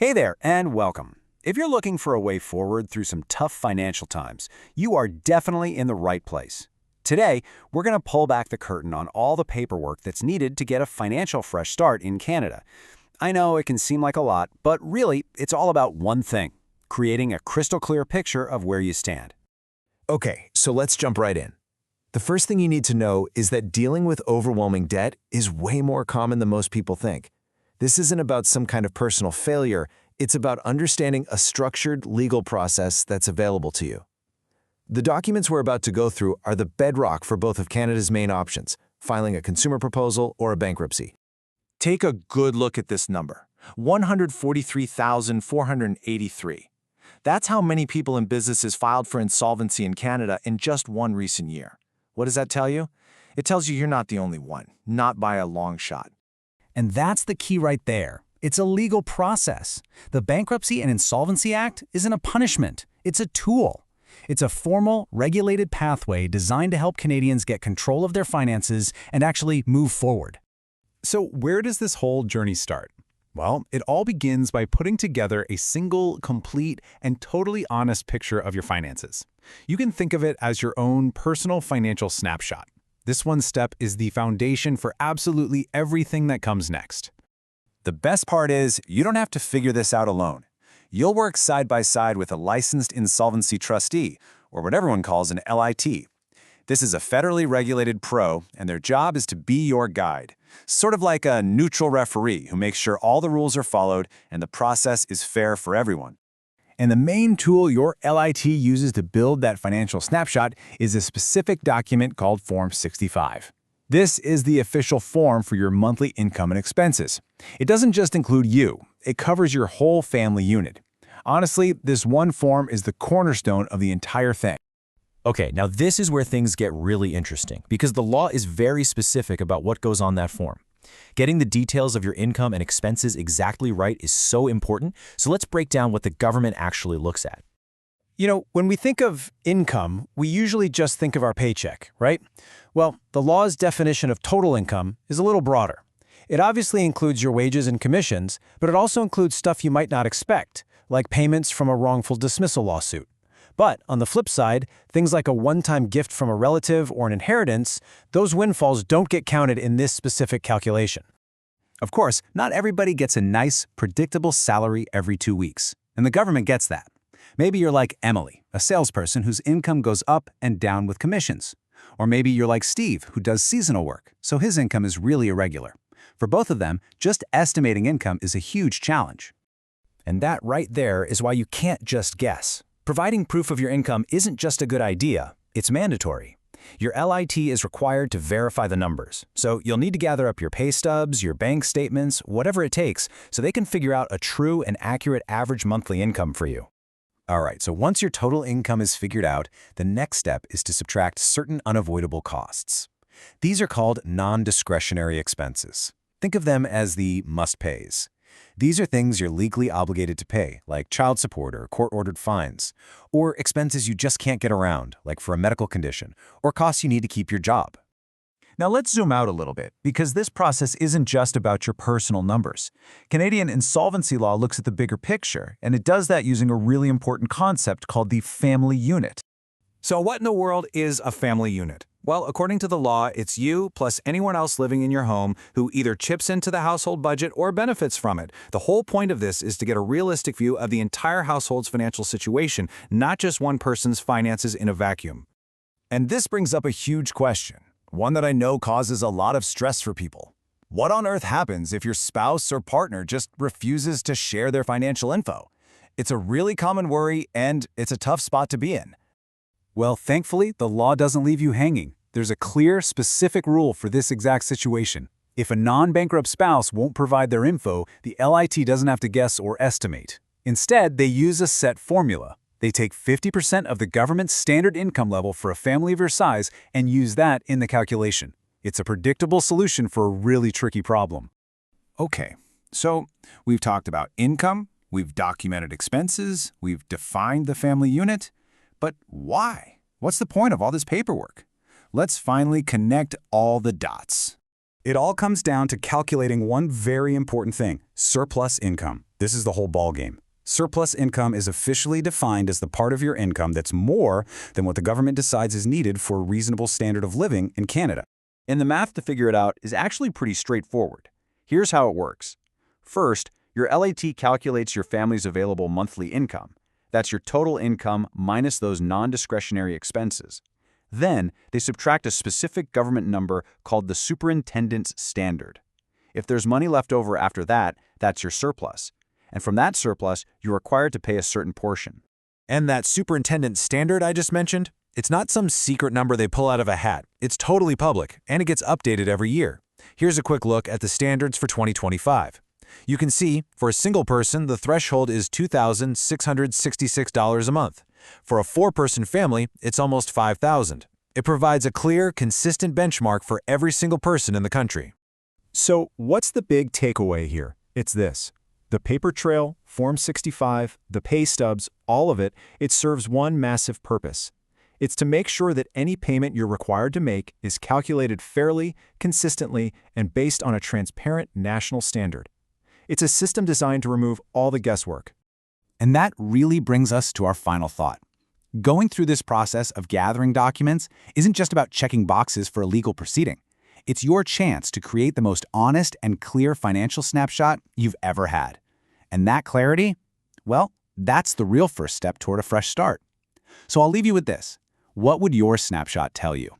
Hey there, and welcome. If you're looking for a way forward through some tough financial times, you are definitely in the right place. Today, we're going to pull back the curtain on all the paperwork that's needed to get a financial fresh start in Canada. I know it can seem like a lot, but really, it's all about one thing: creating a crystal clear picture of where you stand. Okay, so let's jump right in. The first thing you need to know is that dealing with overwhelming debt is way more common than most people think. This isn't about some kind of personal failure, it's about understanding a structured legal process that's available to you. The documents we're about to go through are the bedrock for both of Canada's main options, filing a consumer proposal or a bankruptcy. Take a good look at this number, 143,483. That's how many people and businesses filed for insolvency in Canada in just one recent year. What does that tell you? It tells you you're not the only one, not by a long shot. And that's the key right there. It's a legal process. The Bankruptcy and Insolvency Act isn't a punishment. It's a tool. It's a formal, regulated pathway designed to help Canadians get control of their finances and actually move forward. So where does this whole journey start? Well, it all begins by putting together a single, complete, and totally honest picture of your finances. You can think of it as your own personal financial snapshot. This one step is the foundation for absolutely everything that comes next. The best part is, you don't have to figure this out alone. You'll work side by side with a licensed insolvency trustee, or what everyone calls an LIT. This is a federally regulated pro, and their job is to be your guide. Sort of like a neutral referee who makes sure all the rules are followed and the process is fair for everyone. And the main tool your LIT uses to build that financial snapshot is a specific document called Form 65. This is the official form for your monthly income and expenses. It doesn't just include you, it covers your whole family unit. Honestly, this one form is the cornerstone of the entire thing. Okay, now this is where things get really interesting because the law is very specific about what goes on that form. Getting the details of your income and expenses exactly right is so important, so let's break down what the government actually looks at. You know, when we think of income, we usually just think of our paycheck, right? Well, the law's definition of total income is a little broader. It obviously includes your wages and commissions, but it also includes stuff you might not expect, like payments from a wrongful dismissal lawsuit. But on the flip side, things like a one-time gift from a relative or an inheritance, those windfalls don't get counted in this specific calculation. Of course, not everybody gets a nice, predictable salary every 2 weeks, and the government gets that. Maybe you're like Emily, a salesperson whose income goes up and down with commissions. Or maybe you're like Steve, who does seasonal work, so his income is really irregular. For both of them, just estimating income is a huge challenge. And that right there is why you can't just guess. Providing proof of your income isn't just a good idea, it's mandatory. Your LIT is required to verify the numbers, so you'll need to gather up your pay stubs, your bank statements, whatever it takes, so they can figure out a true and accurate average monthly income for you. All right, so once your total income is figured out, the next step is to subtract certain unavoidable costs. These are called non-discretionary expenses. Think of them as the must-pays. These are things you're legally obligated to pay, like child support or court-ordered fines, or expenses you just can't get around, like for a medical condition, or costs you need to keep your job. Now let's zoom out a little bit, because this process isn't just about your personal numbers. Canadian insolvency law looks at the bigger picture, and it does that using a really important concept called the family unit. So what in the world is a family unit? Well, according to the law, it's you plus anyone else living in your home who either chips into the household budget or benefits from it. The whole point of this is to get a realistic view of the entire household's financial situation, not just one person's finances in a vacuum. And this brings up a huge question, one that I know causes a lot of stress for people. What on earth happens if your spouse or partner just refuses to share their financial info? It's a really common worry, and it's a tough spot to be in. Well, thankfully, the law doesn't leave you hanging. There's a clear, specific rule for this exact situation. If a non-bankrupt spouse won't provide their info, the LIT doesn't have to guess or estimate. Instead, they use a set formula. They take 50% of the government's standard income level for a family of your size and use that in the calculation. It's a predictable solution for a really tricky problem. Okay, so we've talked about income, we've documented expenses, we've defined the family unit. But why? What's the point of all this paperwork? Let's finally connect all the dots. It all comes down to calculating one very important thing: surplus income. This is the whole ballgame. Surplus income is officially defined as the part of your income that's more than what the government decides is needed for a reasonable standard of living in Canada. And the math to figure it out is actually pretty straightforward. Here's how it works. First, your LAT calculates your family's available monthly income. That's your total income minus those non-discretionary expenses. Then, they subtract a specific government number called the superintendent's standard. If there's money left over after that, that's your surplus. And from that surplus, you're required to pay a certain portion. And that superintendent standard I just mentioned, it's not some secret number they pull out of a hat. It's totally public, and it gets updated every year. Here's a quick look at the standards for 2025. You can see, for a single person, the threshold is $2,666 a month. For a four-person family, it's almost $5,000. It provides a clear, consistent benchmark for every single person in the country. So what's the big takeaway here? It's this. The paper trail, Form 65, the pay stubs, all of it, it serves one massive purpose. It's to make sure that any payment you're required to make is calculated fairly, consistently, and based on a transparent national standard. It's a system designed to remove all the guesswork. And that really brings us to our final thought. Going through this process of gathering documents isn't just about checking boxes for a legal proceeding. It's your chance to create the most honest and clear financial snapshot you've ever had. And that clarity, well, that's the real first step toward a fresh start. So I'll leave you with this. What would your snapshot tell you?